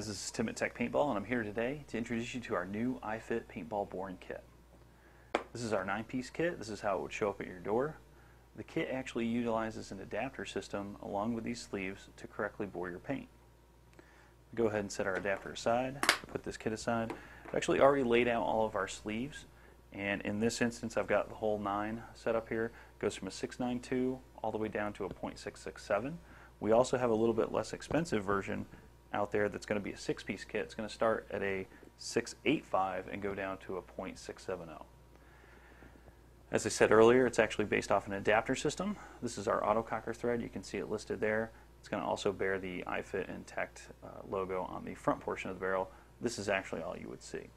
guys, this is Tim at TECHT Paintball, and I'm here today to introduce you to our new iFit paintball boring kit. This is our 9-piece kit. This is how it would show up at your door. The kit actually utilizes an adapter system along with these sleeves to correctly bore your paint. Go ahead and set our adapter aside, put this kit aside. I've actually already laid out all of our sleeves, and in this instance I've got the whole 9 set up here. It goes from a 692 all the way down to a .667. We also have a little bit less expensive version out there that's going to be a 6-piece kit. It's going to start at a 685 and go down to a .670. As I said earlier, it's actually based off an adapter system. This is our autococker thread. You can see it listed there. It's going to also bear the iFit and TECHT logo on the front portion of the barrel. This is actually all you would see.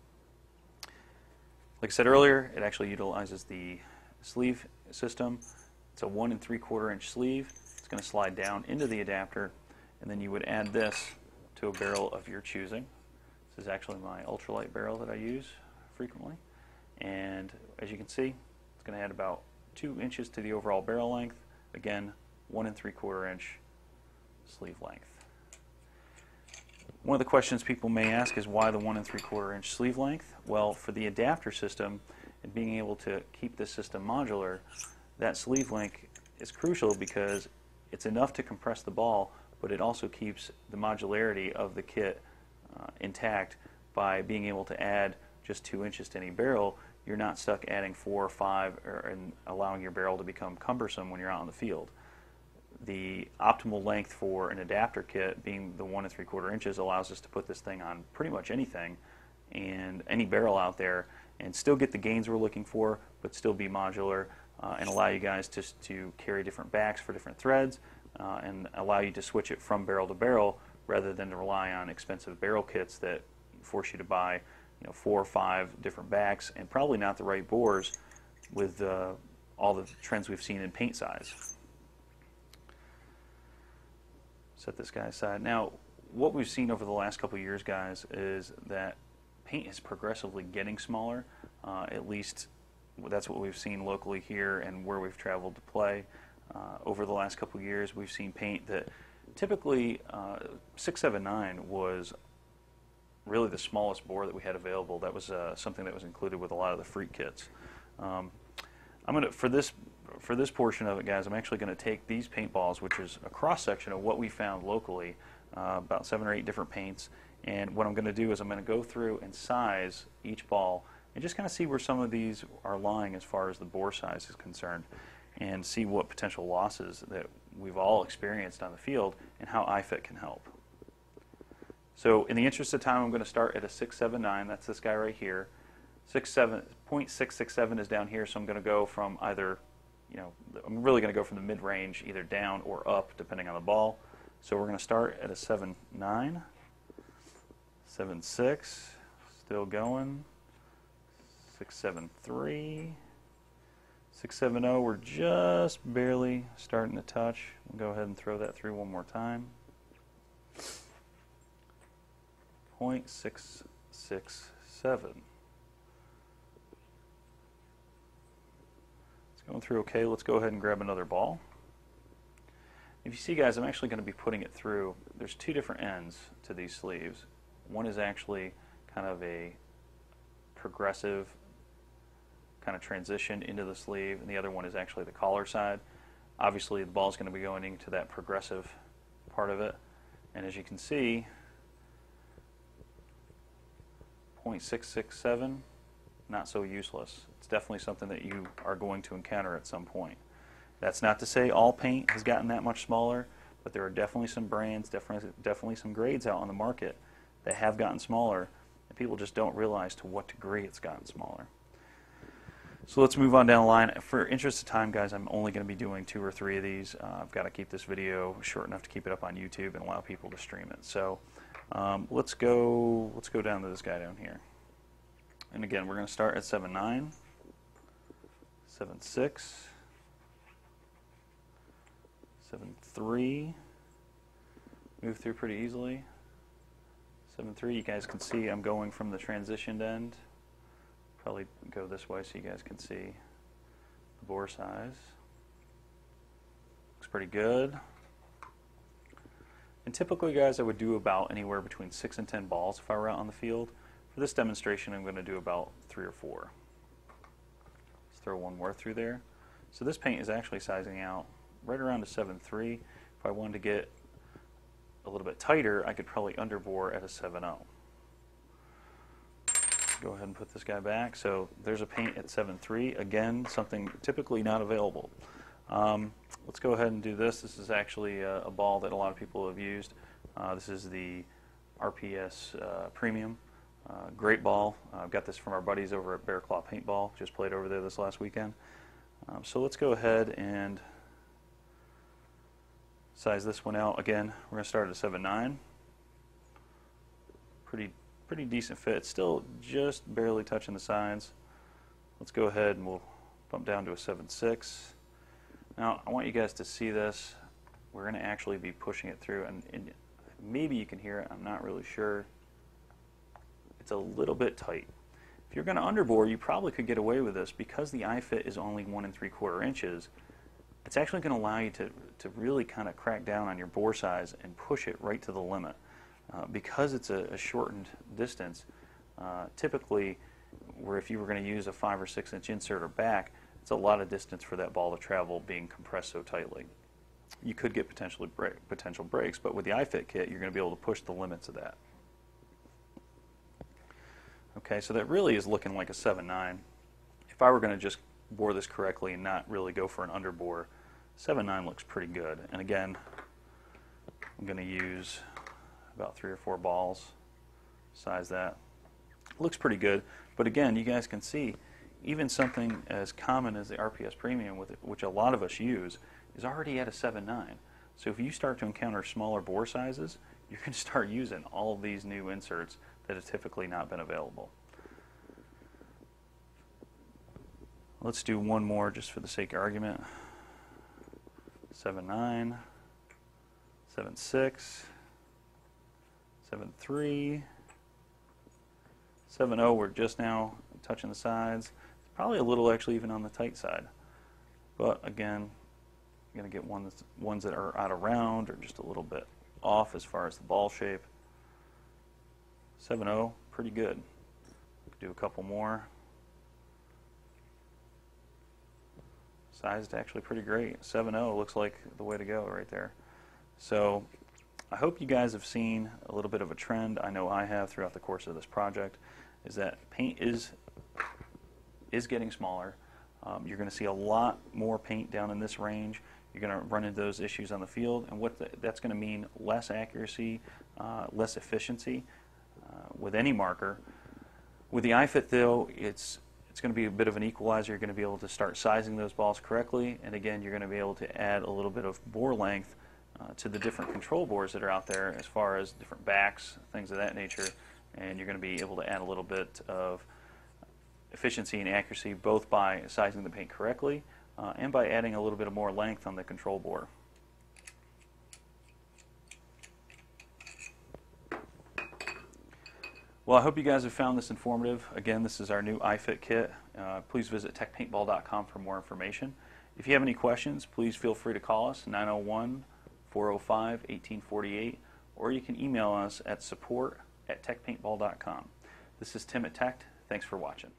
Like I said earlier, it actually utilizes the sleeve system. It's a 1 3/4 inch sleeve. It's going to slide down into the adapter, and then you would add this to a barrel of your choosing. This is actually my ultralight barrel that I use frequently, and as you can see, it's going to add about 2 inches to the overall barrel length. Again, 1 3/4 inch sleeve length. One of the questions people may ask is why the 1 3/4 inch sleeve length? Well, for the adapter system and being able to keep this system modular, that sleeve length is crucial because it's enough to compress the ball, but it also keeps the modularity of the kit intact. By being able to add just 2 inches to any barrel, you're not stuck adding 4 or 5 and allowing your barrel to become cumbersome when you're out in the field. The optimal length for an adapter kit, being the 1 3/4 inches, allows us to put this thing on pretty much anything and any barrel out there and still get the gains we're looking for, but still be modular and allow you guys to carry different backs for different threads and allow you to switch it from barrel to barrel rather than to rely on expensive barrel kits that force you to buy 4 or 5 different backs and probably not the right bores with all the trends we've seen in paint size. Set this guy aside. Now, what we've seen over the last couple of years, guys, is that paint is progressively getting smaller. At least that's what we've seen locally here and where we've traveled to play. Over the last couple of years, we've seen paint that typically 679 was really the smallest bore that we had available. That was something that was included with a lot of the freak kits. For this portion of it, guys, I'm actually going to take these paintballs, which is a cross section of what we found locally, about 7 or 8 different paints, and what I'm going to do is I'm going to go through and size each ball and just kind of see where some of these are lying as far as the bore size is concerned, and see what potential losses that we've all experienced on the field and how iFit can help. So in the interest of time, I'm going to start at a 679. That's this guy right here. .667 is down here, so I'm going to go from either, I'm really going to go from the mid-range, either down or up, depending on the ball. So we're going to start at a 7.9, 7.6, still going, 6.73, 6.70. We're just barely starting to touch. We'll go ahead and throw that through one more time. .667. Going through okay. Let's go ahead and grab another ball. If you see, guys, I'm actually going to be putting it through. There's 2 different ends to these sleeves. One is actually kind of a progressive kind of transition into the sleeve, and the other one is actually the collar side. Obviously, the ball is going to be going into that progressive part of it, and as you can see, .667, not so useless. It's definitely something that you are going to encounter at some point. That's not to say all paint has gotten that much smaller, but there are definitely some brands, definitely some grades out on the market that have gotten smaller, and people just don't realize to what degree it's gotten smaller. So let's move on down the line. For interest of time, guys, I'm only going to be doing 2 or 3 of these. I've got to keep this video short enough to keep it up on YouTube and allow people to stream it. So let's go down to this guy down here. And again, we're going to start at 7.9, 7.6, 7.3, move through pretty easily. 7.3, you guys can see I'm going from the transitioned end. Probably go this way so you guys can see the bore size. Looks pretty good. And typically, guys, I would do about anywhere between 6 and 10 balls if I were out on the field. For this demonstration, I'm going to do about 3 or 4. Let's throw one more through there. So this paint is actually sizing out right around a 7.3. If I wanted to get a little bit tighter, I could probably underbore at a 7.0. Go ahead and put this guy back. So there's a paint at 7.3. Again, something typically not available. Let's go ahead and do this. This is actually a ball that a lot of people have used. This is the RPS Premium. Great ball. I've got this from our buddies over at Bear Claw Paintball. Just played over there this last weekend. So let's go ahead and size this one out. Again, we're going to start at a 7.9. Pretty decent fit. It's still just barely touching the sides. Let's go ahead and we'll bump down to a 7.6. Now, I want you guys to see this. We're going to actually be pushing it through, and maybe you can hear it. I'm not really sure. It's a little bit tight. If you're going to underbore, you probably could get away with this because the iFit is only 1 3/4 inches. It's actually going to allow you to really kind of crack down on your bore size and push it right to the limit. Because it's a shortened distance, typically, where if you were going to use a 5 or 6 inch insert or back, it's a lot of distance for that ball to travel being compressed so tightly. You could get potential breaks, but with the iFit kit, you're going to be able to push the limits of that. Okay, so that really is looking like a 7.9. If I were going to just bore this correctly and not really go for an underbore, 7.9 looks pretty good. And again, I'm going to use about 3 or 4 balls, size that. Looks pretty good, but again, you guys can see even something as common as the RPS Premium, which a lot of us use, is already at a 7.9. So if you start to encounter smaller bore sizes, you can start using all of these new inserts that have typically not been available. Let's do one more just for the sake of argument. 7.9, 7.6, 7.3, 7.0, we're just now touching the sides. Probably a little actually even on the tight side. But again, you're going to get ones that are out of round or just a little bit off as far as the ball shape. 7.0, pretty good. Do a couple more. Sized actually pretty great. 7.0 looks like the way to go right there. So I hope you guys have seen a little bit of a trend. I know I have throughout the course of this project, is that paint is getting smaller. You're going to see a lot more paint down in this range. You're going to run into those issues on the field, and that's going to mean less accuracy, less efficiency with any marker. With the iFit, though, it's going to be a bit of an equalizer. You're going to be able to start sizing those balls correctly, and again, you're going to be able to add a little bit of bore length to the different control bores that are out there as far as different backs, things of that nature, and you're going to be able to add a little bit of efficiency and accuracy both by sizing the paint correctly and by adding a little bit of more length on the control bore. Well, I hope you guys have found this informative. Again, this is our new iFit kit. Please visit techpaintball.com for more information. If you have any questions, please feel free to call us, 901-405-1848, or you can email us at support@techpaintball.com. This is Tim at TECHT. Thanks for watching.